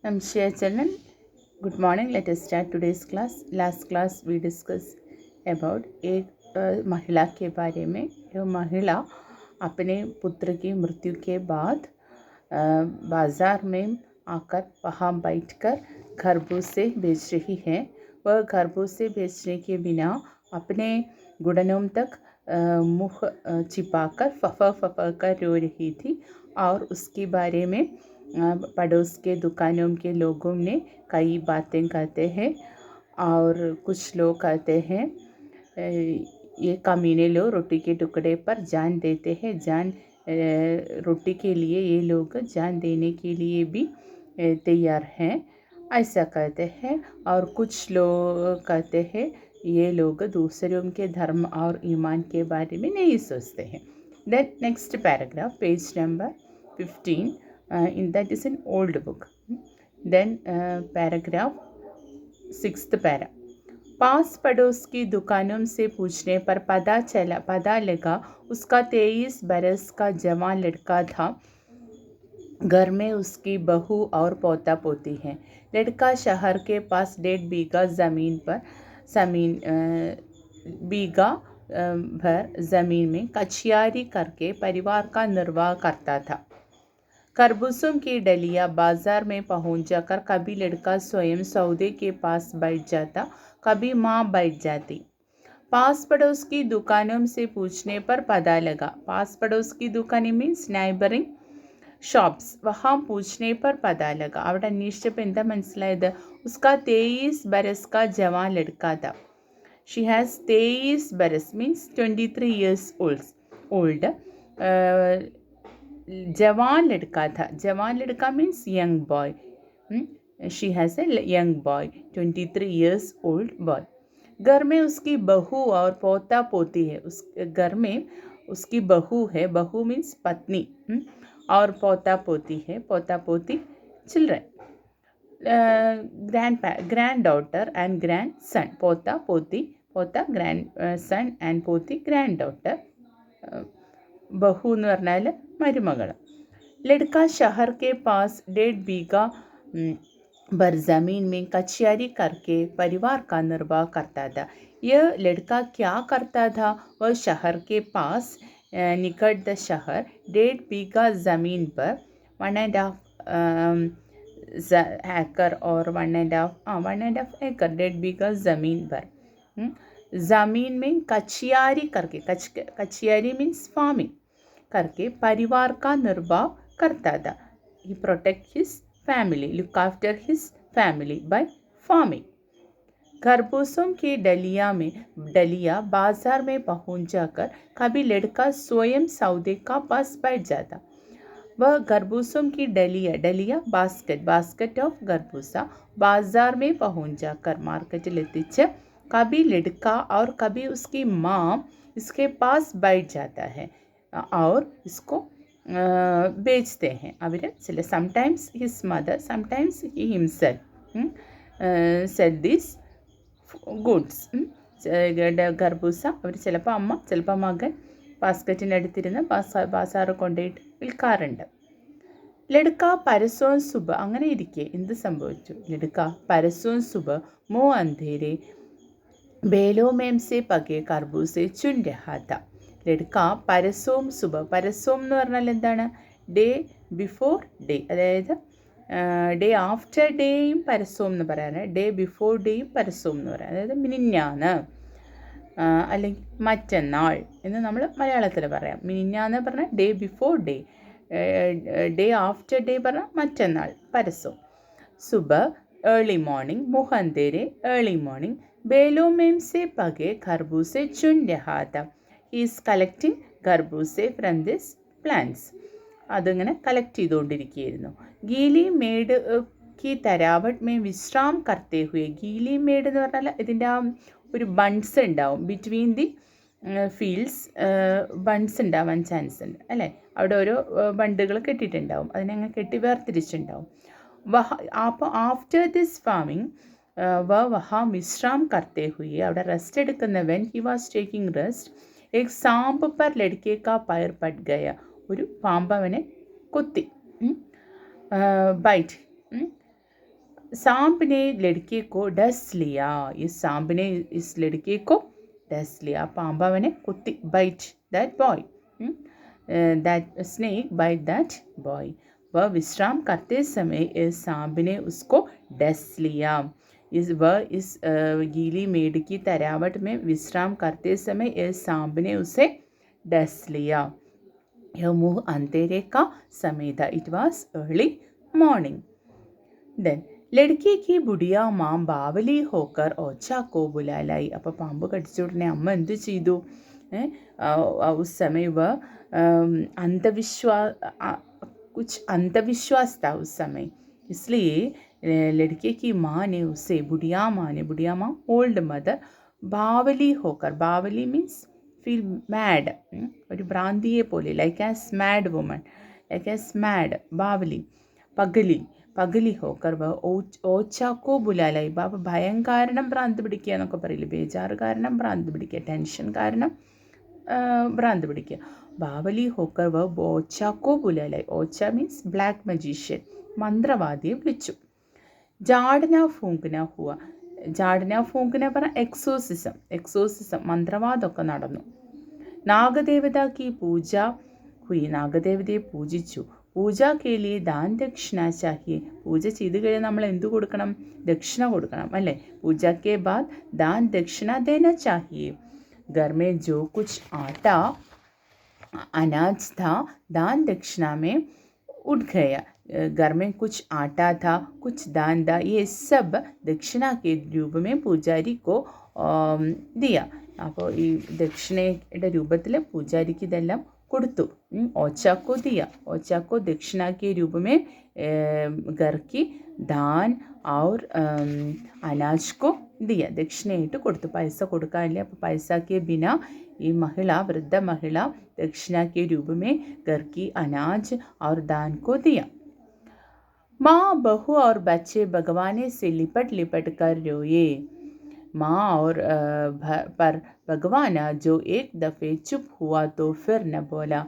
Namaste children. Good morning. Let us start today's class. Last class we discussed about एक महिला के बारे में. यह महिला अपने पुत्र की मृत्यु के बाद बाज़ार में आकर वहाँ बैठकर खरबूजे बेच रही है. वह खरबूजे बेचने के बिना अपने घुटनों तक मुँह छिपाकर फफा कर रो रही थी और उसके बारे में पड़ोस के दुकानों के लोगों ने कई बातें कहते हैं और कुछ लोग कहते हैं ये कमीने लोग रोटी के टुकड़े पर जान देते हैं. जान रोटी के लिए ये लोग जान देने के लिए भी तैयार हैं, ऐसा कहते हैं. और कुछ लोग कहते हैं ये लोग दूसरों के धर्म और ईमान के बारे में नहीं सोचते हैं. Then next paragraph, page number 15. That is an old book. Then paragraph 6th para. पास पड़ोस की दुकानों से पूछने पर पता लगा उसका 23 बरस का जवान लड़का था. घर में उसकी बहू और पोता पोती हैं. लड़का शहर के पास 1.5 बीघा भर ज़मीन में कचियारी करके परिवार का निर्वाह करता था. खरबूजों की डलिया बाजार में पहुंच जाकर कभी लड़का स्वयं सौदे के पास बैठ जाता, कभी माँ बैठ जाती. पास पड़ोस की दुकानों से पूछने पर पता लगा. पास पड़ोस की दुकानें मीन्स നൈബറിംഗ് ഷോപ്സ്. वहाँ पूछने पर पता लगा. അവിടെ അന്വേഷിച്ചപ്പോൾ എന്താ മനസ്സിലായത്? उसका 23 बरस का जवान लड़का था. She has 23 बरस means 23 years old. जवान लड़का था. जवान लड़का means young boy. She has a young boy, 23 years old boy. घर में उसकी बहू और पोता पोती है. उस घर में उसकी बहू है. बहू मीन्स पत्नी. और पोता पोती है. पोता पोती children. Granddaughter and grandson. पोता पोती, पोता ग्रैंड सन ആൻഡ് പോത്തി ഗ്രാൻഡ് ഡോട്ടർ. ബഹു എന്ന് പറഞ്ഞാൽ മരുമകൾ. लड़का शहर के पास 1.5 बीघा भर ज़मीन में कचियारी करके परिवार का निर्वाह करता था. यह लड़का क्या करता था? वह शहर के पास निकट द शहर 1.5 बीघा ज़मीन पर 1.5 एकड़ और 1.5 एकड़ 1.5 बीघा ज़मीन पर ज़मीन में कचियारी करके, कचियारी मीन्स फार्मिंग करके परिवार का निर्वाह करता था. He protect his family, look after his family by farming. खरबूजों की डलिया बाजार में पहुंच जाकर कभी लड़का स्वयं सौदे का पास बैठ जाता. वह खरबूजों की डलिया बास्केट ऑफ खरबूजा बाजार में पहुंच जाकर मार्केटिൽ എത്തിച്ച് कभी लड़का और कभी उसकी माँ इसके पास बैठ जाता है और इसको बेचते हैं. അവർ ചില sometimes his mother, sometimes he himself sell these goods. ഖർബൂസ അവർ ചിലപ്പോൾ അമ്മ ചിലപ്പോൾ മകൻ ബാസ്ക്കറ്റിനടുത്തിരുന്ന് ബാസാറ് കൊണ്ടുപോയിട്ട് വിൽക്കാറുണ്ട്. ലഡ്ക പരസോം സുബ. അങ്ങനെ ഇരിക്കെ എന്ത് സംഭവിച്ചു? ലഡ്ക പരസോം സുബ മോ അന്ധേരെ बेलों में से पके खरबूजे चुन रहा था. ലഡ്ക പരസോം സുബ. പരസോം എന്ന് പറഞ്ഞാൽ എന്താണ്? ഡേ ബിഫോർ ഡേ, അതായത് ഡേ ആഫ്റ്റർ ഡേയും പരസോം എന്ന് പറയാറ്. ഡേ ബിഫോർ ഡേയും പരസോം എന്ന് പറയാം. അതായത് മിനിഞ്ഞാന്ന് അല്ലെങ്കിൽ മറ്റന്നാൾ എന്ന് നമ്മൾ മലയാളത്തിൽ പറയാം. മിനിഞ്ഞാന്ന് പറഞ്ഞാൽ day before day, day after day പറഞ്ഞാൽ മറ്റന്നാൾ, പരസോം. സുബ ഏർലി മോർണിംഗ്, മുഹന്തേരെ ഏർലി മോർണിംഗ്. बेलों में से पके खरबूजे चुन रहा था. He is collecting खरबूजे from this plants. അതിങ്ങനെ കളക്ട് ചെയ്തുകൊണ്ടിരിക്കുകയായിരുന്നു. ഗീലി മേഡ് की तरावट में विश्राम करते हुए. ഗീലി മേഡ് എന്ന് പറഞ്ഞാൽ ഇതിൻ്റെ ആ ഒരു ബൺസ് ഉണ്ടാവും ബിറ്റ്വീൻ ദി ഫീൽഡ്സ്. ബൺസ് ഉണ്ടാവാൻ ചാൻസ് ഉണ്ട് അല്ലേ? അവിടെ ഓരോ ബണ്ടുകൾ കെട്ടിയിട്ടുണ്ടാവും. അതിനങ്ങനെ കെട്ടി വേർതിരിച്ചിട്ടുണ്ടാവും. അപ്പോൾ ആഫ്റ്റർ ദിസ് ഫാമിംഗ് वह वहाँ विश्राम करते हुए അവിടെ റെസ്റ്റ് എടുക്കുന്നവൻ ഹി വാസ് ടേക്കിംഗ് റെസ്റ്റ്. एक सांप पर लड़के का पैर पट गया. ഒരു പാമ്പ് അവനെ കൊത്തി. ബൈറ്റ്. सांप ने लड़के को डस लिया. इस सांप ने इस लड़के को डस लिया. പാമ്പ് അവനെ കുത്തി. Bite that boy. That snake bite that boy. वह विश्राम करते समय इस सांप ने उसको डस लिया. इस गीली मेड की तरावट में विश्राम करते समय इस सांप ने उसे डस लिया. यह मुँह अंधेरे का समय था. It was early morning. Then लड़की की बुढ़िया माँ बावली होकर ओछा को बुला लाई. അപ്പോൾ പാമ്പ് കടിച്ച ഉടനെ അമ്മ എന്ത് ചെയ്തു? उस समय वह कुछ अंधविश्वास था उस समय. इसलिए लड़के की माँ ने उसे बुढ़िया माँ ओल्ड मदर बावली होकर. बावली मीन्स फील मैड. ഒരു ഭ്രാന്തിയെ പോലെ. Like as mad woman. Like as mad. ബാവലി പകലി ഹോക്കർ. ഓച്ചാക്കോ ബുലാലായി. ബാബ ഭയം കാരണം ഭ്രാന്ത് പിടിക്കുക എന്നൊക്കെ പറയില്ലേ. ബേജാറ് കാരണം ഭ്രാന്ത് പിടിക്കുക. ടെൻഷൻ കാരണം ഭ്രാന്ത് പിടിക്കുക. ബാവലി ഹോക്കർ ഓച്ചാക്കോ ബുലാലായി. ഓച്ച മീൻസ് ബ്ലാക്ക് മജീഷ്യൻ. മന്ത്രവാദിയെ വിളിച്ചു. ജാഡന ഫൂങ്കന ഹുവ. ജാഡന ഫൂങ്കന പറഞ്ഞ എക്സോസിസം മന്ത്രവാദമൊക്കെ നടന്നു. നാഗദേവത കി പൂജ ഹുയി. നാഗദേവതയെ പൂജിച്ചു. പൂജ കേലിയെ ദാൻ ദക്ഷിണ ചാഹിയെ. പൂജ ചെയ്ത് കഴിഞ്ഞാൽ നമ്മൾ എന്തു കൊടുക്കണം? ദക്ഷിണ കൊടുക്കണം അല്ലേ. പൂജ കെ ബാദ് ദാൻ ദക്ഷിണ ദേന ചാഹിയെ. घर में जो कुछ आटा अनाज था दान दक्षिणा में उठ गया. घर में कुछ आटा था, कुछ दान था, ये सब दक्षिणा के रूप में पुजारी को दिया. അപ്പോൾ ഈ ദക്ഷിണയുടെ രൂപത്തിൽ പൂജാരിക്ക് ഇതെല്ലാം കൊടുത്തു. ഓച്ചാക്കോ ദിയ. ഓച്ചാക്കോ ദക്ഷിണ के रूप में घर की दान और अनाज को दिया. ദക്ഷിണയായിട്ട് കൊടുത്തു. പൈസ കൊടുക്കാനില്ല. അപ്പോൾ പൈസ के बिना ये वृद्ध महिला दक्षिणा के रूप में घर की अनाज और दान को दिया. माँ बहू और बच्चे भगवाने से लिपट कर रोए. माँ और पर भगवाना जो एक दफ़े चुप हुआ तो फिर न बोला.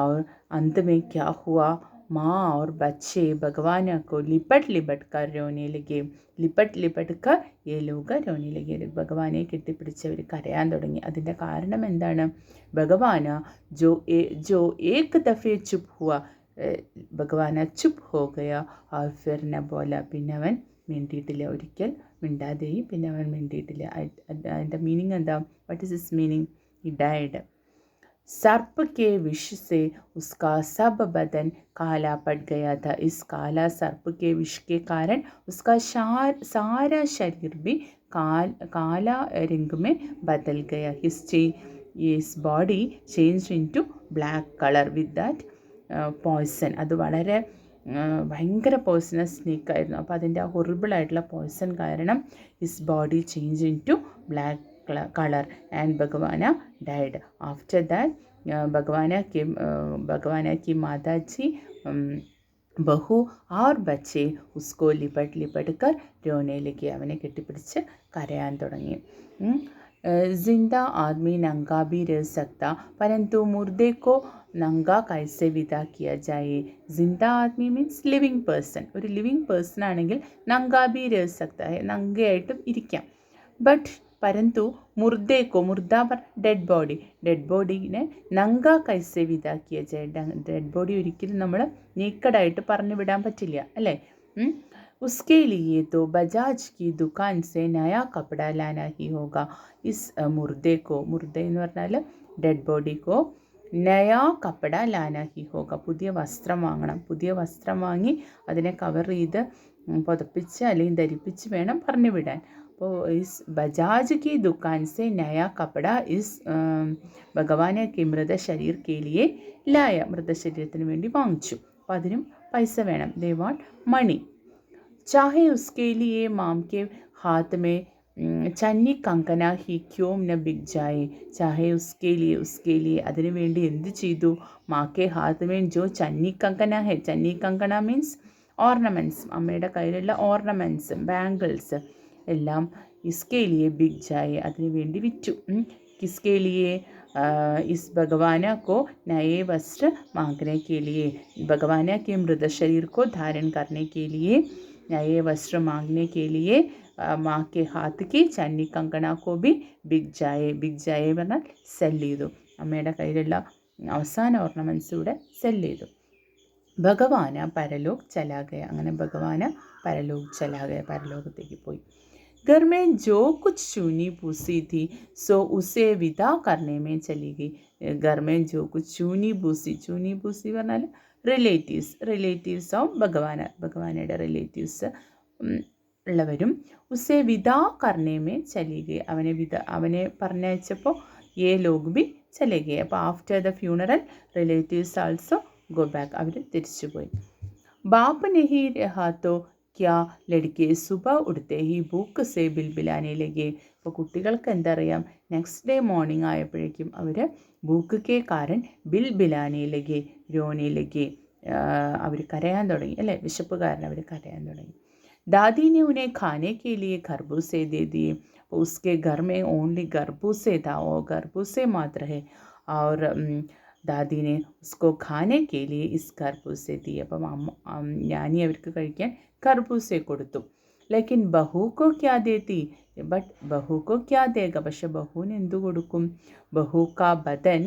और अंत में क्या हुआ? माँ और बच्चे भगवाना को लिपट कर रोने लगे. लिपट कर ये लोग रोने लगे. ഭഗവാനെ കെട്ടിപ്പിടിച്ചവർ കരയാൻ തുടങ്ങി. അതിൻ്റെ കാരണം എന്താണ്? ഭഗവാന जो एक दफ़े चुप हुआ. ഭഗവാന ചുപ്പ് ഹോ ഗയ और फिर न बोला. പിന്നെ അവൻ മിണ്ടിയിട്ടില്ല. ഒരിക്കൽ മിണ്ടാതെയും പിന്നെ അവൻ മിണ്ടിയിട്ടില്ല. അതിൻ്റെ മീനിങ് എന്താ? What is this meaning? He died. सर्प के विष से उसका सब बदन काला पड़ गया था. इस काला सर्प के विष के कारण उसका सारा शरीर भी काला रंग में बदल गया. his body changed into black color with that poison. അത് വളരെ ഭയങ്കര പോയ്സണസ് സ്നേക്കായിരുന്നു. അപ്പോൾ അതിൻ്റെ ആ ഹൊറിബിളായിട്ടുള്ള പോയ്സൺ കാരണം his body change into black color and भगवाना died. After that भगवाना की माता जी बहू और बच्चे उसको लिपट कर रोने लगे. അവനെ കെട്ടിപ്പിടിച്ച് കരയാൻ തുടങ്ങി. जिंदा आदमी नंगा भी रह सकता परंतु मुर्दे को नंगा कैसे विदा किया जाए. जिंदा आदमी मीन्സ് ലിവിങ് പേഴ്സൺ. ഒരു ലിവിങ് പേഴ്സൺ ആണെങ്കിൽ നങ്കാ ബി രह सकता है. നങ്കയായിട്ടും ഇരിക്കാം. ബട്ട് परंतु मुर्दा पर डेड ബോഡീനെ നങ്ക കൈസെ വിദാ കിയ ജായ. ഡെഡ് ബോഡി ഒരിക്കലും നമ്മൾ നീക്കഡായിട്ട് പറഞ്ഞു വിടാൻ പറ്റില്ല അല്ലേ. उसके लिए तो बजाज की दुकान से नया कपड़ा लाना ही होगा. इस मुर्दे എന്ന് പറഞ്ഞാൽ ഡെഡ് ബോഡിക്കോ നയാ കപ്പട ലാനാ ഹി ഹോഗ. പുതിയ വസ്ത്രം വാങ്ങണം. പുതിയ വസ്ത്രം വാങ്ങി അതിനെ കവർ ചെയ്ത് പുതപ്പിച്ച് അല്ലെങ്കിൽ ധരിപ്പിച്ച് വേണം പറഞ്ഞു വിടാൻ. അപ്പോൾ इस बजाज की दुकान से नया कपड़ा इस ഭഗവാനെ के मृत शरीर के लिए लाया. മൃതശരീരത്തിന് വേണ്ടി വാങ്ങിച്ചു. അപ്പോൾ അതിനും പൈസ വേണം. they want money. चाहे उसके लिए माम के हाथ में ചന്നി കങ്കന ഹി ക്യോം ന ബിഗ് ജായേ. ചാഹെ ഉസ്കെ ലിയെ അതിനു വേണ്ടി എന്ത് ചെയ്തു? മാക്കെ ഹാത്ത് മേ ജോ ചന്നി കങ്കന ഹെ. ചന്നി കങ്കണ മീൻസ് ഓർണമെൻറ്റ്സ്. അമ്മയുടെ കയ്യിലുള്ള ഓർണമെൻറ്റ്സ്, ബാംഗിൾസ് എല്ലാം ഇസ്കെ ലിയെ ബിഗ് ജായേ അതിനു വേണ്ടി വിറ്റു. किसके लिए? इस भगवाना को नए वस्त्र मांगने के लिए. भगवाना के मृत शरीर को धारण करने के लिए नए वस्त्र मांगने के लिए माँ के हाथ की ചന്നി कंगना को भी ബിഗ് ജായെ പറഞ്ഞാൽ സെല്ല് ചെയ്തു. അമ്മയുടെ കയ്യിലുള്ള അവസാന ഓർണമെൻറ്റ്സ് കൂടെ സെല്ല് ചെയ്തു. ഭഗവാന പരലോക് ചലാഗയ, അങ്ങനെ ഭഗവാന പരലോക് ചലാഗയ, പരലോകത്തേക്ക് പോയി. घर में जो कुछ चूनी पूसी थी सो उसे विदा करने में चली गई. घर में जो कुछ चूनी पूसी പറഞ്ഞാൽ റിലേറ്റീവ്സ് ഓഫ് ഭഗവാനയുടെ റിലേറ്റീവ്സ് ഉള്ളവരും ഉസെ വിദാ കർണേമേ ചലി ഗയി, അവനെ പറഞ്ഞയച്ചപ്പോൾ ഏ ലോഗ് ബി ചലേ ഗയി. അപ്പോൾ after the funeral relatives also go back, അവർ തിരിച്ചുപോയി. ബാപ്പ് നെഹി രഹാ തോ ക്യാ ലഡ്കെ സുബ ഉടുത്തെ ഹി ബൂക്ക് സേ ബിൽബിലാനെ ലഗെ. അപ്പോൾ കുട്ടികൾക്ക് എന്തറിയാം, നെക്സ്റ്റ് ഡേ മോർണിംഗ് ആയപ്പോഴേക്കും അവർ ബൂക്ക് കെ കാരൻ ബിൽബിലാനെ ലഗെ, രോനെ ലഗെ, അവർ കരയാൻ തുടങ്ങി അല്ലേ, വിശപ്പ് കാരണം അവർ കരയാൻ തുടങ്ങി. दादी ने उन्हें खाने के लिए खरबूजे दे दिए. उसके घर में ओनली खरबूजे था, वो खरबूजे मात्र है. और दादी ने उसको खाने के लिए इस खरबूजे दिए. അപ്പം ഞാനി അവർക്ക് കഴിക്കാൻ खरबूजे കൊടുത്തു. लेकिन बहू को क्या देती, बट बहू को क्या देगा, പക്ഷെ ബഹുവിന് എന്തു കൊടുക്കും. बहू का बदन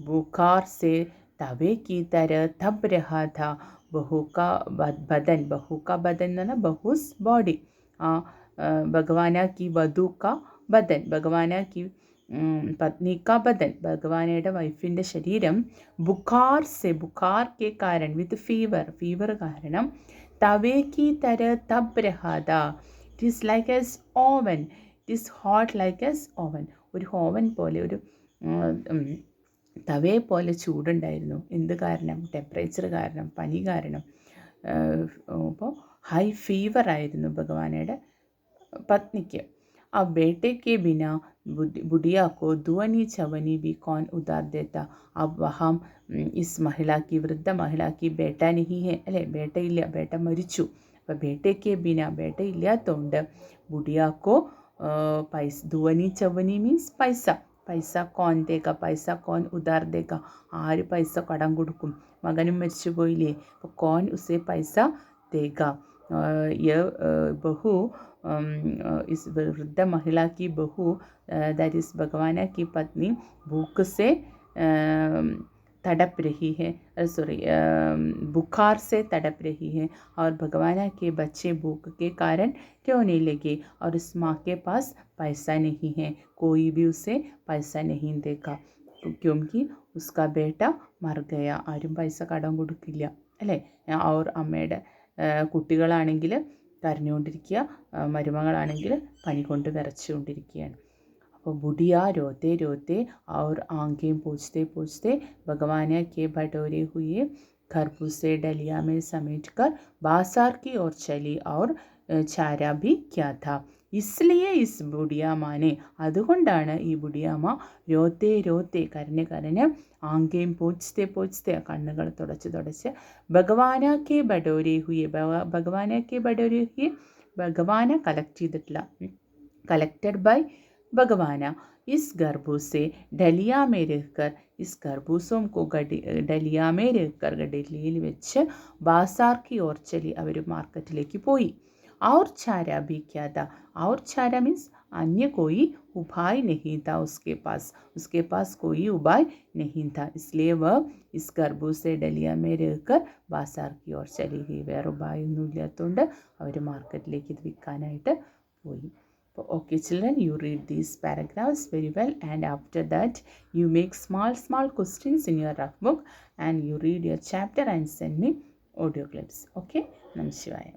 बुखार से तवे की तरह तप रहा था. बहू का बदन എന്ന് പറഞ്ഞാൽ ബഹൂസ് ബോഡി, ഭഗവാന की वधू का बदन, ഭഗവാന की പത്നി का बदन, ഭഗവാനയുടെ വൈഫിൻ്റെ ശരീരം ബുഖാർ के कारण വിത്ത് ഫീവർ കാരണം തവേ की तरह तप रहा था. It is like as oven, it is hot like as oven, ഒരു ഓവൻ പോലെ, ഒരു തവയെ പോലെ ചൂടുണ്ടായിരുന്നു. എന്ത് കാരണം, ടെമ്പറേച്ചർ കാരണം, പനി കാരണം. അപ്പോൾ ഹൈ ഫീവർ ആയിരുന്നു ഭഗവാനയുടെ പത്നിക്ക്. ആ ബേട്ടയ്ക്ക് ബിന बुढ़िया को दुअनी चवनी भी कौन उतार देता. अब वहाँ इस महिला की, वृद्ध महिला की बेटा नहीं है അല്ലേ, ബേട്ടയില്ല, ബേട്ട മരിച്ചു. അപ്പോൾ ബേട്ടയ്ക്ക് ബിന, ബേട്ട ഇല്ലാത്തതുകൊണ്ട് ബുഡിയാക്കോ പൈസ, ദുവനി ചവനി മീൻസ് പൈസ കോൻ ദേക, പൈസ കോൻ ഉദാർ ദേക, ആര് പൈസ കടം കൊടുക്കും, മകനും മരിച്ചു പോയില്ലേ, അപ്പോൾ കോൻ ഉസേ പൈസ ദേക. ബഹു इस वृद्ध महिला की बहू दैट इज़ भगवाना की पत्नी भूख से तड़प रही है, बुखार से तड़प रही है. और भगवाना के बच्चे भूख के कारण रोने लगे. और उस माँ के पास पैसा नहीं है, कोई भी उसे पैसा नहीं देगा क्योंकि उसका बेटा मर गया. ആരും പൈസ കടം കൊടുക്കില്ല അല്ലേ. और അമ്മയുടെ കുട്ടികളാണെങ്കിൽ കരഞ്ഞുകൊണ്ടിരിക്കുക, മരുമകളാണെങ്കിൽ പനി കൊണ്ട് വിറച്ചുകൊണ്ടിരിക്കുകയാണ്. അപ്പോൾ ബുഡിയ रोते रोते और आंखें पोंछते भगवान के बटोरे हुए खरबूजे डलिया में समेट कर बाजार की ओर चली. और चारा भी क्या था. इसलिए इस ബുഡിയാമ്മ അതുകൊണ്ടാണ് ഈ ബുഡിയാമ്മ രോത്തെ കരഞ്ഞ് ആങ്കേം പോച്ചത്തെ കണ്ണുകൾ തുടച്ച് ഭഗവാന കെ ബഡോരെ ഹുയെ, ഭഗവാന കളക്ട് ചെയ്തിട്ടില്ല, കളക്റ്റഡ് ബൈ ഭഗവാന. इस खरबूज से डलिया में रहकर, इस खरबूजों को डलिया में रहकर ഡൽഹിയിൽ വെച്ച് ബാസാർ की ओर चली, അവർ മാർക്കറ്റിലേക്ക് പോയി. और चारा भी क्या था, और चारा मीन्स अन्य कोई उपाय नहीं था उसके पास कोई उपाय नहीं था. इसलिए वह इस खरबूज से डलिया में रहकर बाजार की ओर चली गई. വേറെ ഉപായൊന്നും ഇല്ലാത്തതുകൊണ്ട് അവർ മാർക്കറ്റിലേക്ക് ഇത് വിൽക്കാനായിട്ട് പോയി. Okay children, you read these paragraphs very well, and after that you make small questions in your rough book and you read your chapter and send me audio clips. Okay, Namah Shivaya.